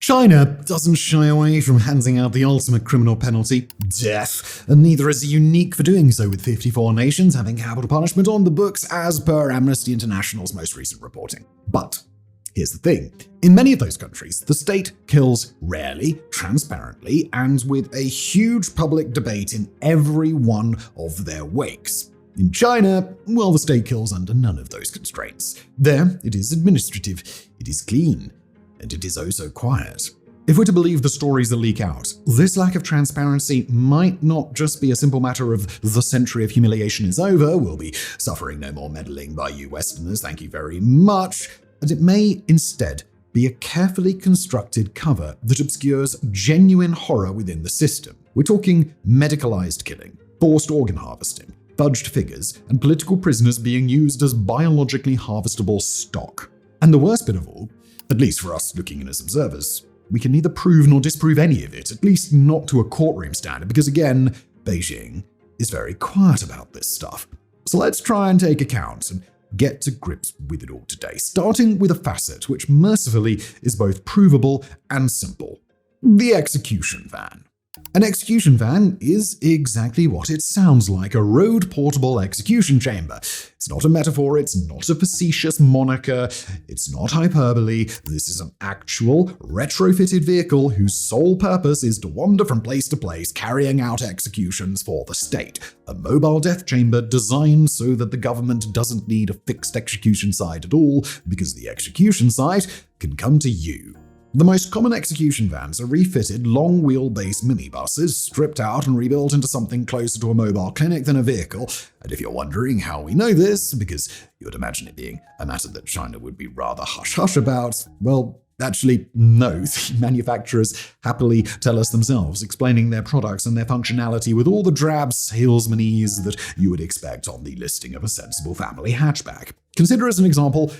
China doesn't shy away from handing out the ultimate criminal penalty, death, and neither is it unique for doing so, with 54 nations having capital punishment on the books as per Amnesty International's most recent reporting. But here's the thing. In many of those countries, the state kills rarely, transparently, and with a huge public debate in every one of their wakes. In China, well, the state kills under none of those constraints. There, it is administrative, it is clean, and it is oh so quiet. If we're to believe the stories that leak out, this lack of transparency might not just be a simple matter of the century of humiliation is over, we'll be suffering no more meddling by you Westerners, thank you very much, and it may instead be a carefully constructed cover that obscures genuine horror within the system. We're talking medicalized killing, forced organ harvesting, fudged figures, and political prisoners being used as biologically harvestable stock. And the worst bit of all, at least for us looking in as observers, we can neither prove nor disprove any of it, at least not to a courtroom standard, because again, Beijing is very quiet about this stuff. So let's try and take account and get to grips with it all today, starting with a facet which mercifully is both provable and simple: the execution van. An execution van is exactly what it sounds like, a road-portable execution chamber. It's not a metaphor, it's not a facetious moniker, it's not hyperbole. This is an actual, retrofitted vehicle whose sole purpose is to wander from place to place, carrying out executions for the state. A mobile death chamber designed so that the government doesn't need a fixed execution site at all, because the execution site can come to you. The most common execution vans are refitted long wheelbase minibuses, stripped out and rebuilt into something closer to a mobile clinic than a vehicle. And if you're wondering how we know this, because you would imagine it being a matter that China would be rather hush-hush about, well, actually, no. The manufacturers happily tell us themselves, explaining their products and their functionality with all the drab salesmanese that you would expect on the listing of a sensible family hatchback. Consider as an example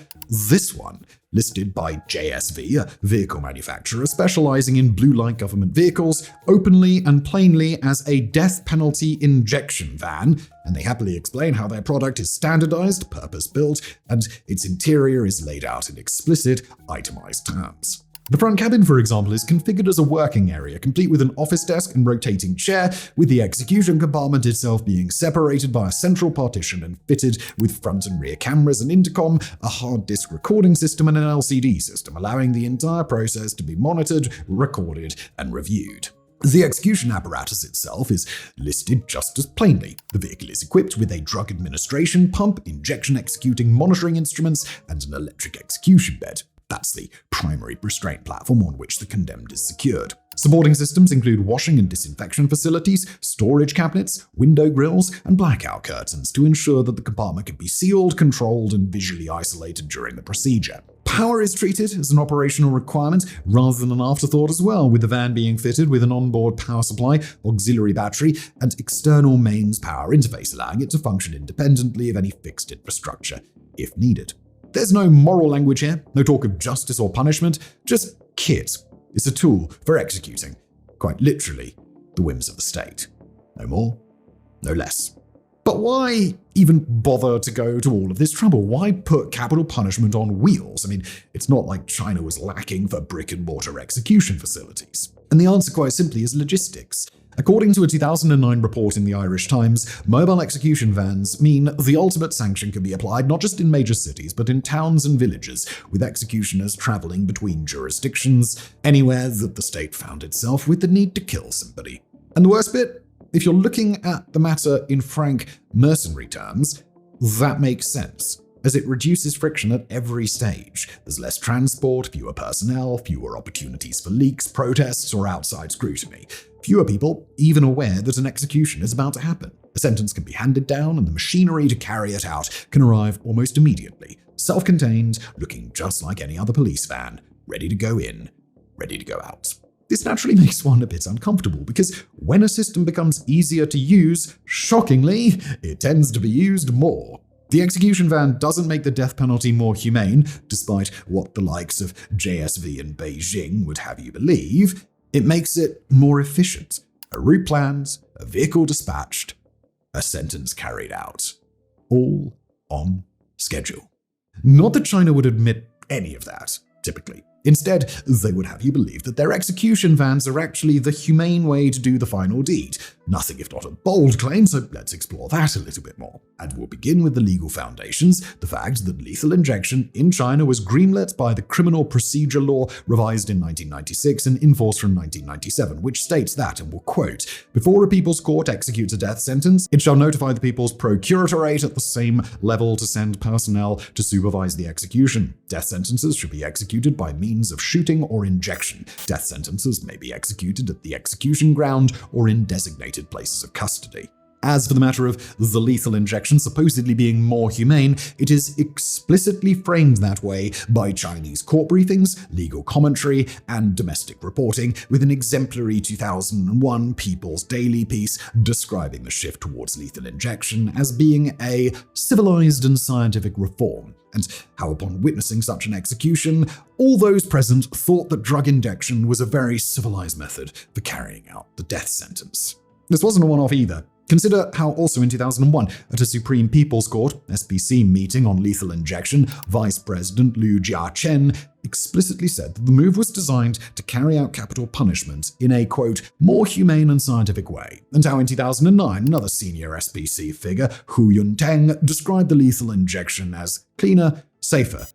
this one, listed by JSV, a vehicle manufacturer specializing in blue-light government vehicles, openly and plainly as a death penalty injection van, and they happily explain how their product is standardized, purpose-built, and its interior is laid out in explicit, itemized terms. The front cabin, for example, is configured as a working area, complete with an office desk and rotating chair, with the execution compartment itself being separated by a central partition and fitted with front and rear cameras, an intercom, a hard disk recording system, and an LCD system, allowing the entire process to be monitored, recorded, and reviewed. The execution apparatus itself is listed just as plainly. The vehicle is equipped with a drug administration pump, injection executing monitoring instruments, and an electric execution bed. That's the primary restraint platform on which the condemned is secured. Supporting systems include washing and disinfection facilities, storage cabinets, window grills, and blackout curtains to ensure that the compartment can be sealed, controlled, and visually isolated during the procedure. Power is treated as an operational requirement rather than an afterthought as well, with the van being fitted with an onboard power supply, auxiliary battery, and external mains power interface, allowing it to function independently of any fixed infrastructure, if needed. There's no moral language here, no talk of justice or punishment, just kit. It's a tool for executing, quite literally, the whims of the state. No more, no less. But why even bother to go to all of this trouble? Why put capital punishment on wheels? I mean, it's not like China was lacking for brick-and-mortar execution facilities. And the answer quite simply is logistics. According to a 2009 report in the Irish Times, mobile execution vans mean the ultimate sanction can be applied not just in major cities, but in towns and villages, with executioners traveling between jurisdictions, anywhere that the state found itself with the need to kill somebody. And the worst bit? If you're looking at the matter in frank mercenary terms, that makes sense, as it reduces friction at every stage. There's less transport, fewer personnel, fewer opportunities for leaks, protests, or outside scrutiny. Fewer people even aware that an execution is about to happen. A sentence can be handed down, and the machinery to carry it out can arrive almost immediately, self-contained, looking just like any other police van, ready to go in, ready to go out. This naturally makes one a bit uncomfortable, because when a system becomes easier to use, shockingly, it tends to be used more. The execution van doesn't make the death penalty more humane, despite what the likes of JSV and Beijing would have you believe. It makes it more efficient. A route planned, a vehicle dispatched, a sentence carried out. All on schedule. Not that China would admit any of that, typically. Instead, they would have you believe that their execution vans are actually the humane way to do the final deed. Nothing if not a bold claim, so let's explore that a little bit more. And we'll begin with the legal foundations, the fact that lethal injection in China was greenlit by the Criminal Procedure Law revised in 1996 and in force from 1997, which states that, and we'll quote, "Before a people's court executes a death sentence, it shall notify the people's procuratorate at the same level to send personnel to supervise the execution. Death sentences should be executed by means of shooting or injection. Death sentences may be executed at the execution ground or in designated places of custody." As for the matter of the lethal injection supposedly being more humane, it is explicitly framed that way by Chinese court briefings, legal commentary, and domestic reporting, with an exemplary 2001 People's Daily piece describing the shift towards lethal injection as being a civilized and scientific reform, and how upon witnessing such an execution, all those present thought that drug injection was a very civilized method for carrying out the death sentence. This wasn't a one-off either. Consider how also in 2001, at a Supreme People's Court (SPC) meeting on lethal injection, Vice President Liu Jia-chen explicitly said that the move was designed to carry out capital punishment in a, quote, more humane and scientific way, and how in 2009, another senior SPC figure, Hu Yunteng, described the lethal injection as cleaner, safer,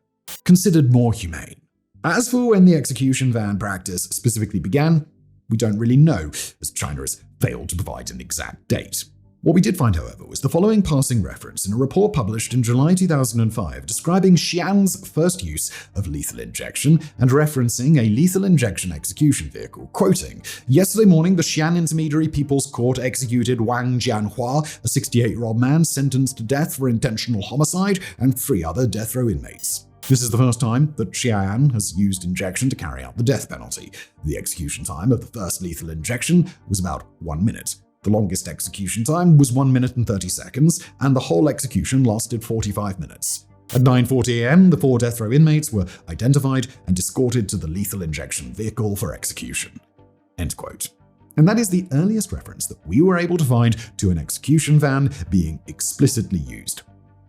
considered more humane. As for when the execution van practice specifically began, we don't really know, as China has failed to provide an exact date. What we did find, however, was the following passing reference in a report published in July 2005 describing Xi'an's first use of lethal injection and referencing a lethal injection execution vehicle, quoting, "Yesterday morning, the Xi'an Intermediary People's Court executed Wang Jianhua, a 68-year-old man sentenced to death for intentional homicide, and 3 other death row inmates. This is the first time that Xi'an has used injection to carry out the death penalty. The execution time of the first lethal injection was about 1 minute. The longest execution time was 1 minute and 30 seconds, and the whole execution lasted 45 minutes. At 9:40 a.m., the 4 death row inmates were identified and escorted to the lethal injection vehicle for execution." End quote. And that is the earliest reference that we were able to find to an execution van being explicitly used.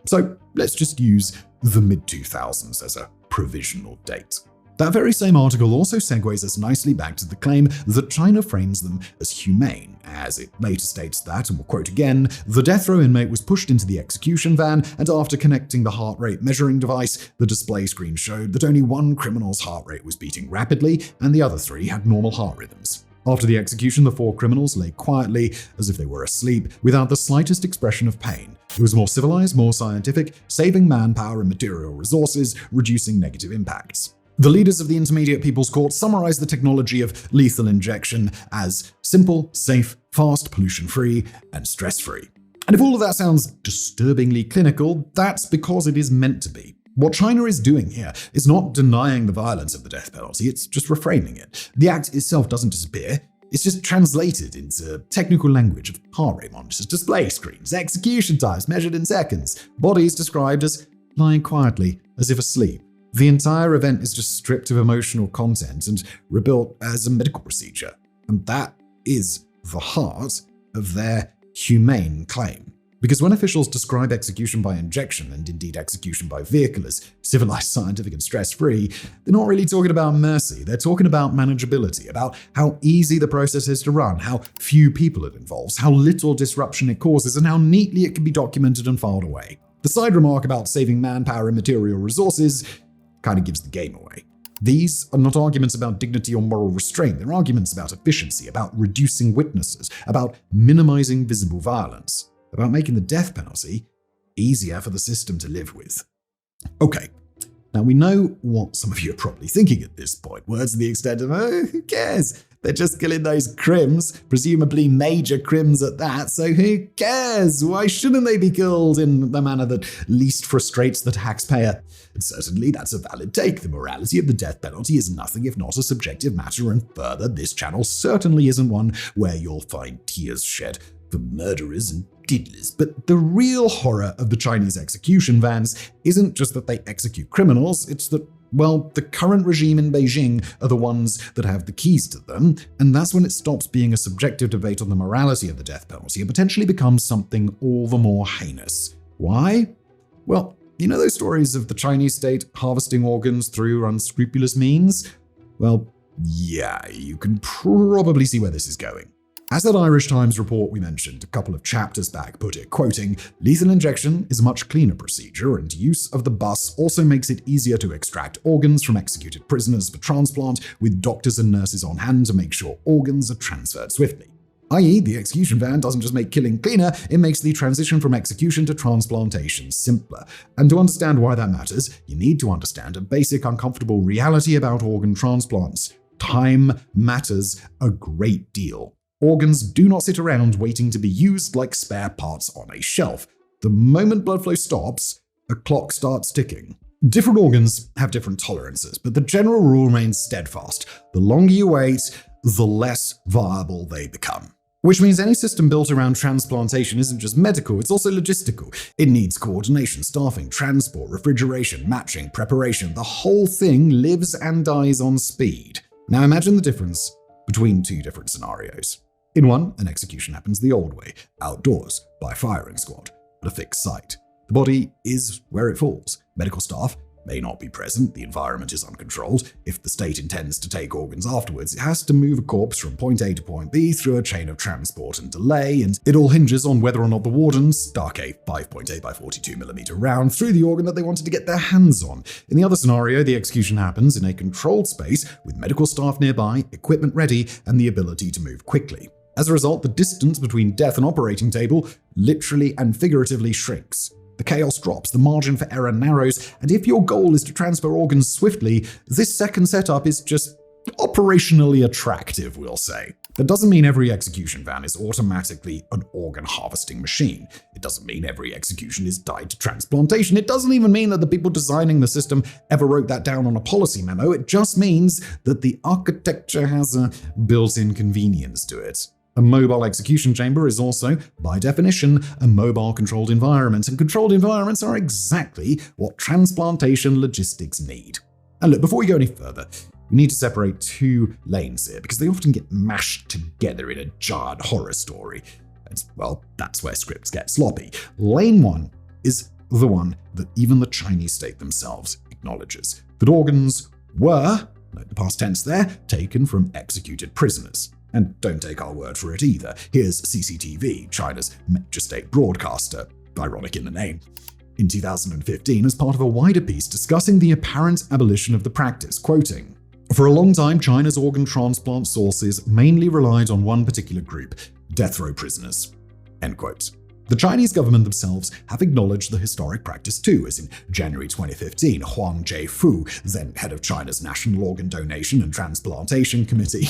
So let's just use the mid-2000s as a provisional date. That very same article also segues us nicely back to the claim that China frames them as humane, as it later states that, and we'll quote again, "The death row inmate was pushed into the execution van, and after connecting the heart rate measuring device, the display screen showed that only one criminal's heart rate was beating rapidly, and the other 3 had normal heart rhythms. After the execution, the 4 criminals lay quietly, as if they were asleep, without the slightest expression of pain. It was more civilized, more scientific, saving manpower and material resources, reducing negative impacts." The leaders of the Intermediate People's Court summarized the technology of lethal injection as simple, safe, fast, pollution-free, and stress-free. And if all of that sounds disturbingly clinical, that's because it is meant to be. What China is doing here is not denying the violence of the death penalty, it's just reframing it. The act itself doesn't disappear, it's just translated into technical language of heart rate monitors, display screens, execution times measured in seconds, bodies described as lying quietly, as if asleep. The entire event is just stripped of emotional content and rebuilt as a medical procedure. And that is the heart of their humane claim. Because when officials describe execution by injection, and indeed execution by vehicle, as civilized, scientific, and stress-free, they're not really talking about mercy. They're talking about manageability, about how easy the process is to run, how few people it involves, how little disruption it causes, and how neatly it can be documented and filed away. The side remark about saving manpower and material resources kind of gives the game away. These are not arguments about dignity or moral restraint. They're arguments about efficiency, about reducing witnesses, about minimizing visible violence, about making the death penalty easier for the system to live with. Okay, now we know what some of you are probably thinking at this point. Words to the extent of, oh, who cares? They're just killing those crims, presumably major crims at that, so who cares? Why shouldn't they be killed in the manner that least frustrates the taxpayer? And certainly that's a valid take. The morality of the death penalty is nothing if not a subjective matter, and further, this channel certainly isn't one where you'll find tears shed for murderers and diddlers. But the real horror of the Chinese execution vans isn't just that they execute criminals, it's that, well, the current regime in Beijing are the ones that have the keys to them, and that's when it stops being a subjective debate on the morality of the death penalty and potentially becomes something all the more heinous. Why? Well, You know those stories of the Chinese state harvesting organs through unscrupulous means? Well, yeah, you can probably see where this is going. As that Irish Times report we mentioned a couple of chapters back put it, quoting, "Lethal injection is a much cleaner procedure, and use of the bus also makes it easier to extract organs from executed prisoners for transplant, with doctors and nurses on hand to make sure organs are transferred swiftly." I.e., the execution van doesn't just make killing cleaner, it makes the transition from execution to transplantation simpler. And to understand why that matters, you need to understand a basic uncomfortable reality about organ transplants. Time matters a great deal. Organs do not sit around waiting to be used like spare parts on a shelf. The moment blood flow stops, a clock starts ticking. Different organs have different tolerances, but the general rule remains steadfast. The longer you wait, the less viable they become. Which means any system built around transplantation isn't just medical, it's also logistical. It needs coordination, staffing, transport, refrigeration, matching, preparation. The whole thing lives and dies on speed. Now imagine the difference between two different scenarios. In one, an execution happens the old way, outdoors, by firing squad, at a fixed site. The body is where it falls. Medical staff may not be present, the environment is uncontrolled. If the state intends to take organs afterwards, it has to move a corpse from point A to point B through a chain of transport and delay, and it all hinges on whether or not the wardens stuck a 5.8 by 42mm round through the organ that they wanted to get their hands on. In the other scenario, the execution happens in a controlled space with medical staff nearby, equipment ready, and the ability to move quickly. As a result, the distance between death and operating table literally and figuratively shrinks. The chaos drops, the margin for error narrows, and if your goal is to transfer organs swiftly, this second setup is just operationally attractive, we'll say. That doesn't mean every execution van is automatically an organ harvesting machine. It doesn't mean every execution is tied to transplantation. It doesn't even mean that the people designing the system ever wrote that down on a policy memo. It just means that the architecture has a built-in convenience to it. A mobile execution chamber is also, by definition, a mobile controlled environment, and controlled environments are exactly what transplantation logistics need. And look, before we go any further, we need to separate two lanes here, because they often get mashed together in a jarred horror story. And, well, that's where scripts get sloppy. Lane 1 is the one that even the Chinese state themselves acknowledges, that organs were, note the past tense there, taken from executed prisoners. And don't take our word for it either. Here's CCTV, China's major state broadcaster, ironic in the name, in 2015 as part of a wider piece discussing the apparent abolition of the practice, quoting, "For a long time, China's organ transplant sources mainly relied on one particular group, death row prisoners." End quote. The Chinese government themselves have acknowledged the historic practice too, as in January 2015, Huang Jiefu, then head of China's National Organ Donation and Transplantation Committee,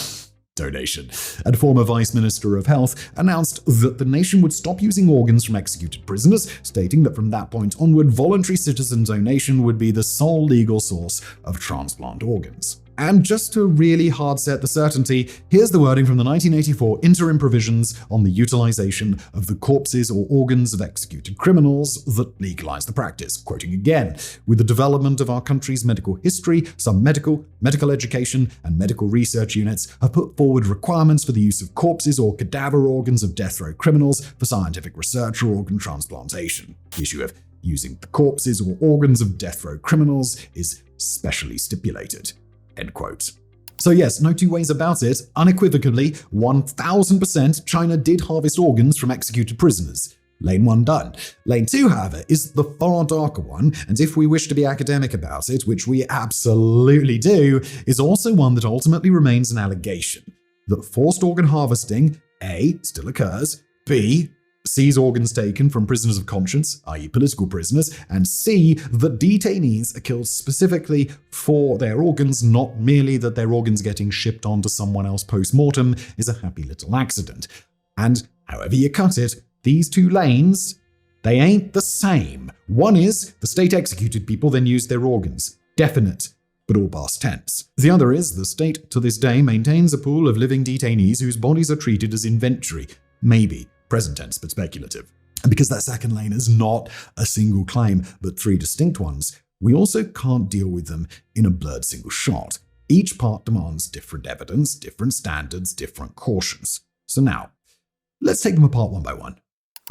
and former Vice Minister of Health, announced that the nation would stop using organs from executed prisoners, stating that from that point onward, voluntary citizen donation would be the sole legal source of transplant organs. And just to really hard set the certainty, here's the wording from the 1984 interim provisions on the utilization of the corpses or organs of executed criminals that legalized the practice. Quoting again, "With the development of our country's medical history, some medical education, and medical research units have put forward requirements for the use of corpses or cadaver organs of death row criminals for scientific research or organ transplantation. The issue of using the corpses or organs of death row criminals is specially stipulated." End quote. So yes, no two ways about it. Unequivocally, 1000% China did harvest organs from executed prisoners. Lane 1 done. Lane 2, however, is the far darker one, and if we wish to be academic about it, which we absolutely do, is also one that ultimately remains an allegation. That forced organ harvesting, A, still occurs, B, sees organs taken from prisoners of conscience, i.e. political prisoners, and C, that detainees are killed specifically for their organs, not merely that their organs getting shipped on to someone else post-mortem is a happy little accident. And however you cut it, these two lanes, they ain't the same. One is the state executed people then used their organs. Definite, but all past tense. The other is the state to this day maintains a pool of living detainees whose bodies are treated as inventory. Maybe. Present tense, but speculative. And because that second lane is not a single claim, but three distinct ones, we also can't deal with them in a blurred single shot. Each part demands different evidence, different standards, different cautions. So now, let's take them apart one by one.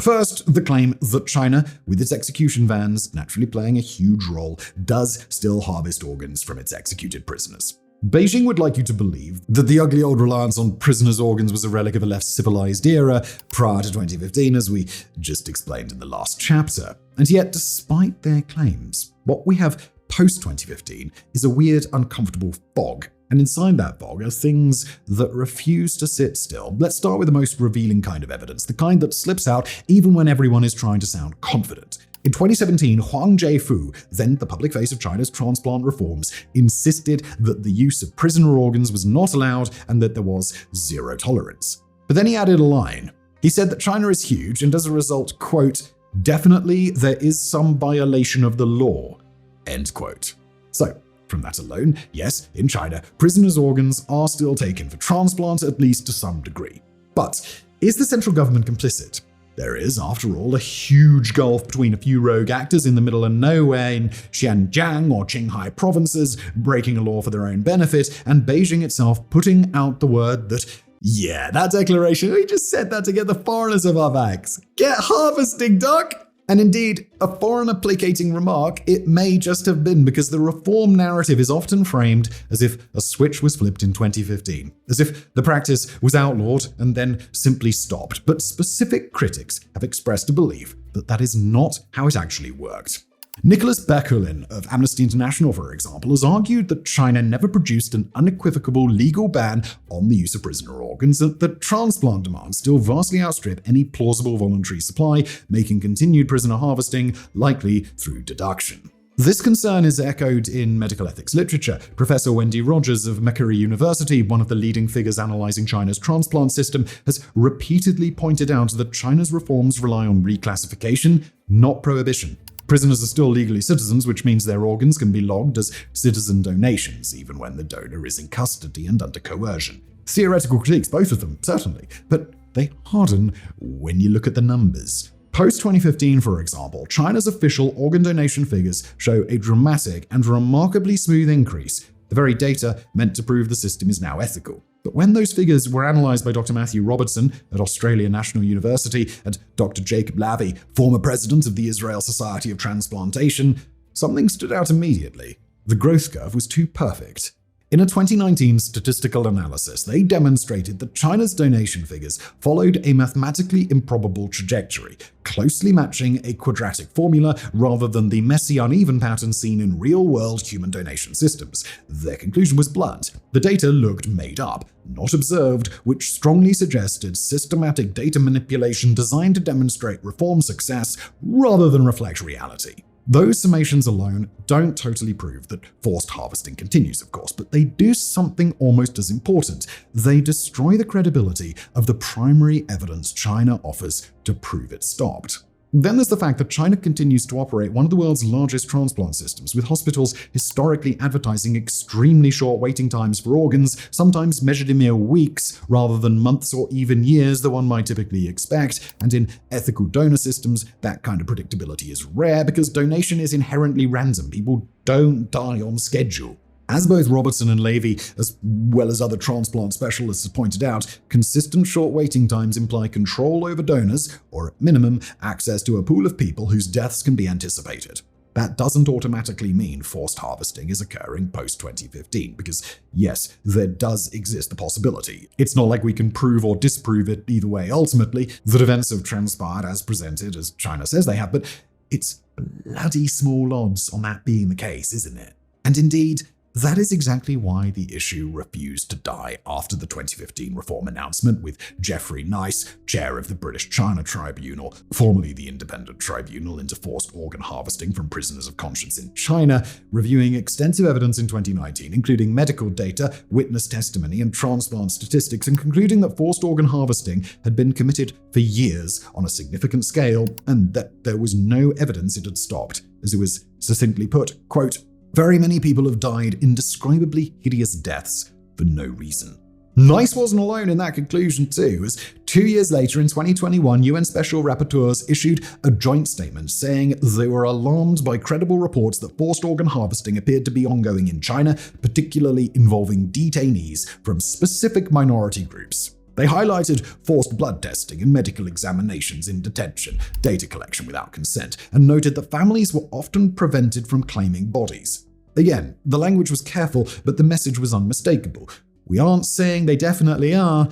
First, the claim that China, with its execution vans naturally playing a huge role, does still harvest organs from its executed prisoners. Beijing would like you to believe that the ugly old reliance on prisoners' organs was a relic of a less civilized era prior to 2015, as we just explained in the last chapter. And yet, despite their claims, what we have post-2015 is a weird, uncomfortable fog. And inside that fog are things that refuse to sit still. Let's start with the most revealing kind of evidence, the kind that slips out even when everyone is trying to sound confident. In 2017, Huang Jiefu, then the public face of China's transplant reforms, insisted that the use of prisoner organs was not allowed and that there was zero tolerance. But then he added a line. He said that China is huge and as a result, quote, "definitely there is some violation of the law," end quote. So, from that alone, yes, in China, prisoners' organs are still taken for transplant, at least to some degree. But is the central government complicit? There is, after all, a huge gulf between a few rogue actors in the middle of nowhere in Xinjiang or Qinghai provinces breaking a law for their own benefit, and Beijing itself putting out the word that, yeah, that declaration, we just said that to get the foreigners off our backs. Get harvesting, doc! And indeed, a foreigner placating remark it may just have been, because the reform narrative is often framed as if a switch was flipped in 2015, as if the practice was outlawed and then simply stopped. But specific critics have expressed a belief that that is not how it actually worked. Nicholas Bekulin of Amnesty International, for example, has argued that China never produced an unequivocal legal ban on the use of prisoner organs, and that transplant demands still vastly outstrip any plausible voluntary supply, making continued prisoner harvesting likely through deduction. This concern is echoed in medical ethics literature. Professor Wendy Rogers of Macquarie University, one of the leading figures analyzing China's transplant system, has repeatedly pointed out that China's reforms rely on reclassification, not prohibition. Prisoners are still legally citizens, which means their organs can be logged as citizen donations, even when the donor is in custody and under coercion. Theoretical critiques, both of them, certainly, but they harden when you look at the numbers. Post-2015, for example, China's official organ donation figures show a dramatic and remarkably smooth increase, the very data meant to prove the system is now ethical. But when those figures were analysed by Dr. Matthew Robertson at Australian National University and Dr. Jacob Lavie, former president of the Israel Society of Transplantation, something stood out immediately. The growth curve was too perfect. In a 2019 statistical analysis, they demonstrated that China's donation figures followed a mathematically improbable trajectory, closely matching a quadratic formula rather than the messy, uneven pattern seen in real-world human donation systems. Their conclusion was blunt. The data looked made up, not observed, which strongly suggested systematic data manipulation designed to demonstrate reform success rather than reflect reality. Those summations alone don't totally prove that forced harvesting continues, of course, but they do something almost as important. They destroy the credibility of the primary evidence China offers to prove it stopped. Then there's the fact that China continues to operate one of the world's largest transplant systems, with hospitals historically advertising extremely short waiting times for organs, sometimes measured in mere weeks rather than months or even years that one might typically expect. And in ethical donor systems, that kind of predictability is rare because donation is inherently random. People don't die on schedule. As both Robertson and Lavie, as well as other transplant specialists have pointed out, consistent short waiting times imply control over donors, or at minimum, access to a pool of people whose deaths can be anticipated. That doesn't automatically mean forced harvesting is occurring post-2015, because yes, there does exist the possibility. It's not like we can prove or disprove it either way ultimately, that events have transpired as presented, as China says they have, but it's bloody small odds on that being the case, isn't it? And indeed, that is exactly why the issue refused to die after the 2015 reform announcement, with Geoffrey Nice, chair of the British China Tribunal, formerly the Independent Tribunal into Forced Organ Harvesting from Prisoners of Conscience in China, reviewing extensive evidence in 2019, including medical data, witness testimony, and transplant statistics, and concluding that forced organ harvesting had been committed for years on a significant scale, and that there was no evidence it had stopped. As it was succinctly put, quote, "Very many people have died indescribably hideous deaths for no reason." Nice wasn't alone in that conclusion too, as 2 years later in 2021, UN Special Rapporteurs issued a joint statement saying they were alarmed by credible reports that forced organ harvesting appeared to be ongoing in China, particularly involving detainees from specific minority groups. They highlighted forced blood testing and medical examinations in detention, data collection without consent, and noted that families were often prevented from claiming bodies. Again, the language was careful, but the message was unmistakable. We aren't saying they definitely are,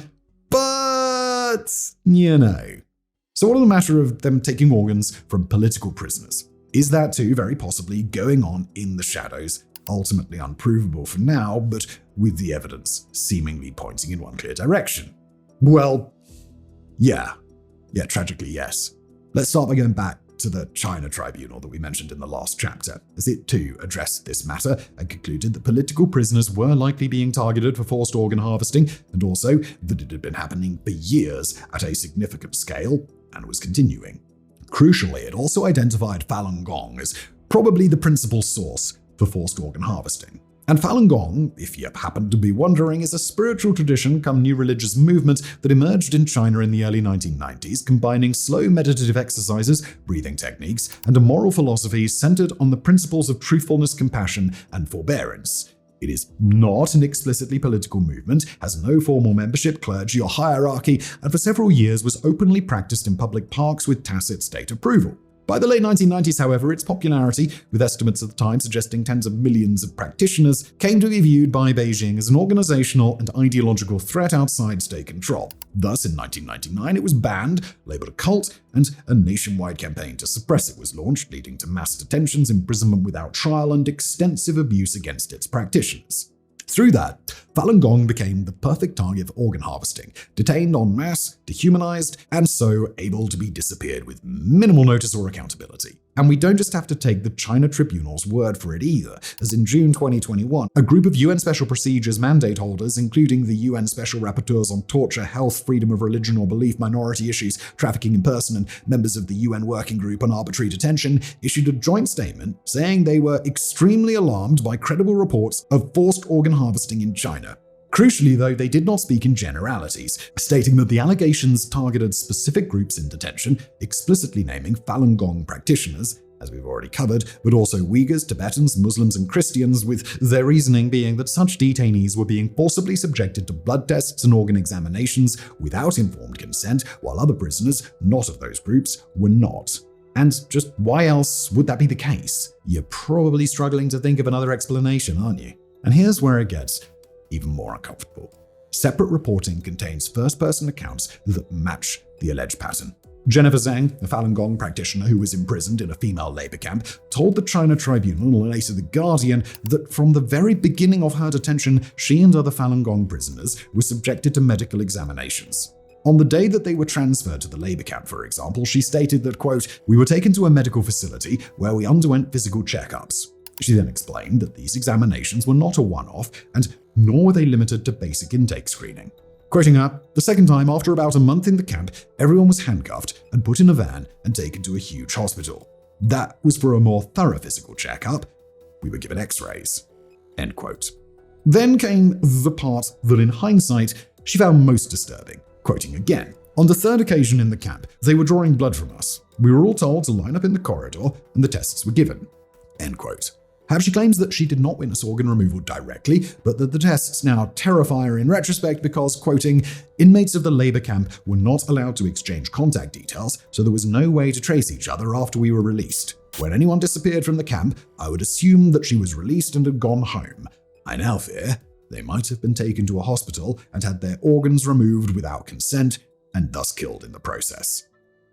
but you know. So what of the matter of them taking organs from political prisoners? Is that too very possibly going on in the shadows? Ultimately unprovable for now, but with the evidence seemingly pointing in one clear direction. Well, yeah, tragically yes. Let's start by going back to the China tribunal that we mentioned in the last chapter, as it too addressed this matter and concluded that political prisoners were likely being targeted for forced organ harvesting, and also that it had been happening for years at a significant scale and was continuing. Crucially, it also identified Falun Gong as probably the principal source for forced organ harvesting. And Falun Gong, if you happen to be wondering, is a spiritual tradition come new religious movement that emerged in China in the early 1990s, combining slow meditative exercises, breathing techniques, and a moral philosophy centered on the principles of truthfulness, compassion, and forbearance. It is not an explicitly political movement, has no formal membership, clergy, or hierarchy, and for several years was openly practiced in public parks with tacit state approval. By the late 1990s, however, its popularity, with estimates at the time suggesting tens of millions of practitioners, came to be viewed by Beijing as an organizational and ideological threat outside state control. Thus, in 1999, it was banned, labeled a cult, and a nationwide campaign to suppress it was launched, leading to mass detentions, imprisonment without trial, and extensive abuse against its practitioners. Through that, Falun Gong became the perfect target for organ harvesting, detained en masse, dehumanized, and so able to be disappeared with minimal notice or accountability. And we don't just have to take the China Tribunal's word for it either, as in June 2021, a group of UN Special Procedures mandate holders, including the UN Special Rapporteurs on Torture, Health, Freedom of Religion or Belief, Minority Issues, Trafficking in Person, and members of the UN Working Group on Arbitrary Detention, issued a joint statement saying they were extremely alarmed by credible reports of forced organ harvesting in China. Crucially, though, they did not speak in generalities, stating that the allegations targeted specific groups in detention, explicitly naming Falun Gong practitioners, as we've already covered, but also Uyghurs, Tibetans, Muslims, and Christians, with their reasoning being that such detainees were being forcibly subjected to blood tests and organ examinations without informed consent, while other prisoners, not of those groups, were not. And just why else would that be the case? You're probably struggling to think of another explanation, aren't you? And here's where it gets even more uncomfortable. Separate reporting contains first-person accounts that match the alleged pattern. Jennifer Zhang, a Falun Gong practitioner who was imprisoned in a female labor camp, told the China Tribunal and later The Guardian that from the very beginning of her detention, she and other Falun Gong prisoners were subjected to medical examinations. On the day that they were transferred to the labor camp, for example, she stated that, quote, "We were taken to a medical facility where we underwent physical checkups." She then explained that these examinations were not a one-off, and nor were they limited to basic intake screening. Quoting her, "The second time, after about a month in the camp, everyone was handcuffed and put in a van and taken to a huge hospital. That was for a more thorough physical checkup. We were given x-rays." End quote. Then came the part that in hindsight, she found most disturbing. Quoting again, "On the third occasion in the camp, they were drawing blood from us. We were all told to line up in the corridor and the tests were given." End quote. However, she claims that she did not witness organ removal directly, but that the tests now terrify her in retrospect because, quoting, "Inmates of the labor camp were not allowed to exchange contact details, so there was no way to trace each other after we were released. When anyone disappeared from the camp, I would assume that she was released and had gone home. I now fear they might have been taken to a hospital and had their organs removed without consent and thus killed in the process."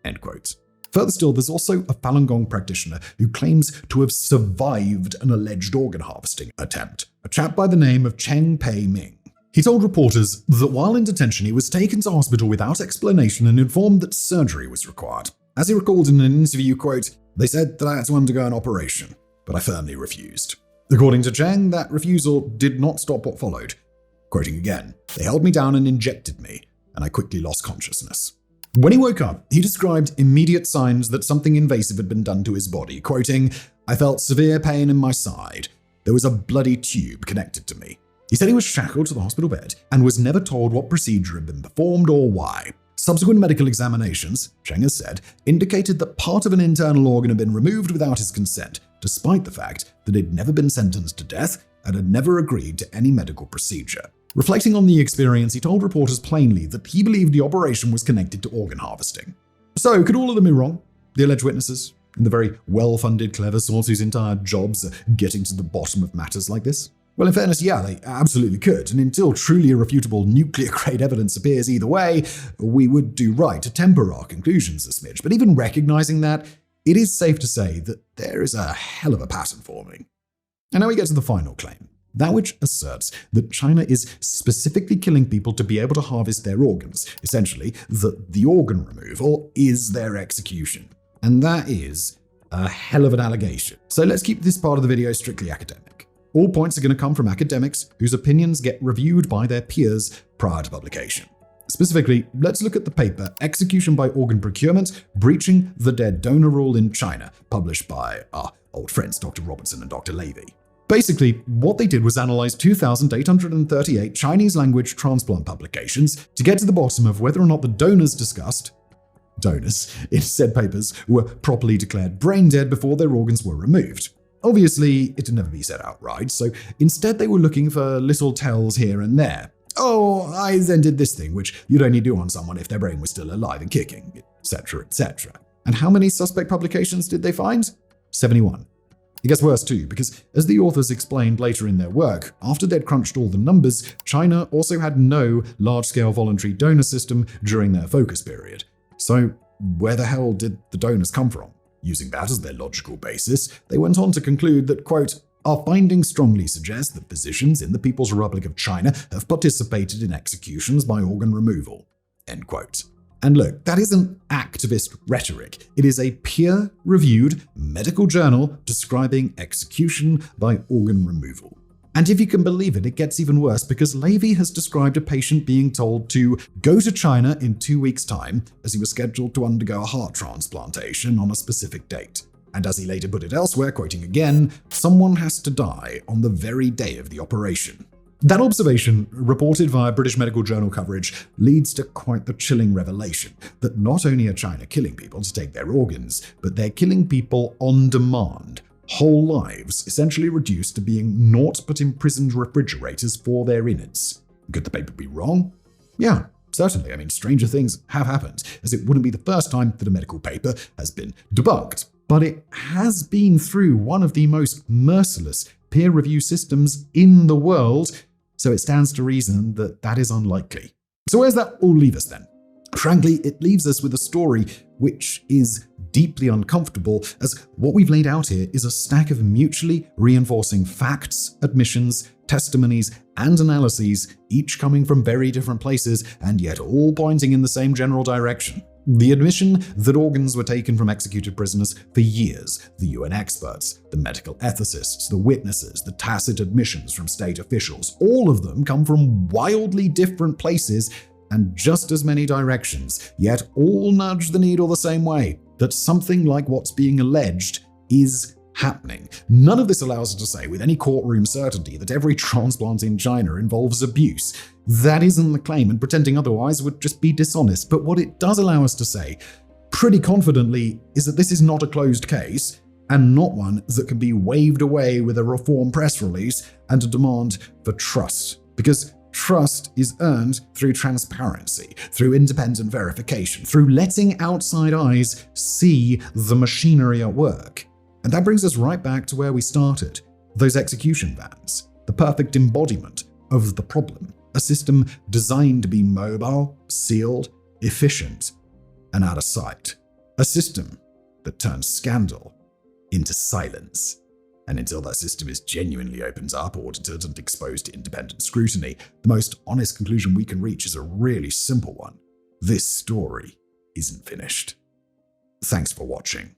End quote. Further still, there's also a Falun Gong practitioner who claims to have survived an alleged organ harvesting attempt, a chap by the name of Cheng Pei Ming. He told reporters that while in detention, he was taken to hospital without explanation and informed that surgery was required. As he recalled in an interview, quote, "They said that I had to undergo an operation, but I firmly refused." According to Cheng, that refusal did not stop what followed. Quoting again, "They held me down and injected me, and I quickly lost consciousness." When he woke up, he described immediate signs that something invasive had been done to his body, quoting, "I felt severe pain in my side. There was a bloody tube connected to me." He said he was shackled to the hospital bed and was never told what procedure had been performed or why. Subsequent medical examinations, Cheng has said, indicated that part of an internal organ had been removed without his consent, despite the fact that he'd never been sentenced to death and had never agreed to any medical procedure. Reflecting on the experience, he told reporters plainly that he believed the operation was connected to organ harvesting. So, could all of them be wrong? The alleged witnesses? And the very well-funded, clever sorts whose entire jobs are getting to the bottom of matters like this? Well, in fairness, yeah, they absolutely could, and until truly irrefutable nuclear-grade evidence appears either way, we would do right to temper our conclusions a smidge. But even recognizing that, it is safe to say that there is a hell of a pattern forming. And now we get to the final claim, that which asserts that China is specifically killing people to be able to harvest their organs, essentially that the organ removal is their execution. And that is a hell of an allegation. So let's keep this part of the video strictly academic. All points are going to come from academics whose opinions get reviewed by their peers prior to publication. Specifically, let's look at the paper Execution by Organ Procurement, Breaching the Dead Donor Rule in China, published by our old friends Dr. Robertson and Dr. Levy. Basically, what they did was analyze 2,838 Chinese language transplant publications to get to the bottom of whether or not the donors in said papers were properly declared brain dead before their organs were removed. Obviously, it would never be said outright, so instead they were looking for little tells here and there. Oh, I then did this thing, which you'd only do on someone if their brain was still alive and kicking, etc., etc. And how many suspect publications did they find? 71. It gets worse too, because as the authors explained later in their work, after they'd crunched all the numbers, China also had no large-scale voluntary donor system during their focus period. So where the hell did the donors come from? Using that as their logical basis, they went on to conclude that, quote, our findings strongly suggest that physicians in the People's Republic of China have participated in executions by organ removal, end quote. And look, that isn't activist rhetoric. It is a peer-reviewed medical journal describing execution by organ removal. And if you can believe it, it gets even worse because Levy has described a patient being told to go to China in 2 weeks' time as he was scheduled to undergo a heart transplantation on a specific date. And as he later put it elsewhere, quoting again, someone has to die on the very day of the operation. That observation, reported via British medical journal coverage, leads to quite the chilling revelation that not only are China killing people to take their organs, but they're killing people on demand. Whole lives essentially reduced to being naught but imprisoned refrigerators for their innards. Could the paper be wrong? Yeah, certainly. I mean, stranger things have happened, as it wouldn't be the first time that a medical paper has been debunked. But it has been through one of the most merciless peer review systems in the world, so it stands to reason that that is unlikely. So where's that all leave us then? Frankly, it leaves us with a story which is deeply uncomfortable, as what we've laid out here is a stack of mutually reinforcing facts, admissions, testimonies, and analyses, each coming from very different places and yet all pointing in the same general direction. The admission that organs were taken from executed prisoners for years, the UN experts, the medical ethicists, the witnesses, the tacit admissions from state officials, all of them come from wildly different places and just as many directions, yet all nudge the needle the same way, that something like what's being alleged is happening. None of this allows us to say with any courtroom certainty that every transplant in China involves abuse. That isn't the claim, and pretending otherwise would just be dishonest. But what it does allow us to say, pretty confidently, is that this is not a closed case, and not one that can be waved away with a reform press release and a demand for trust. Because trust is earned through transparency, through independent verification, through letting outside eyes see the machinery at work. And that brings us right back to where we started, those execution vans, the perfect embodiment of the problem, a system designed to be mobile, sealed, efficient, and out of sight. A system that turns scandal into silence. And until that system is genuinely opened up, audited, and exposed to independent scrutiny, the most honest conclusion we can reach is a really simple one. This story isn't finished. Thanks for watching.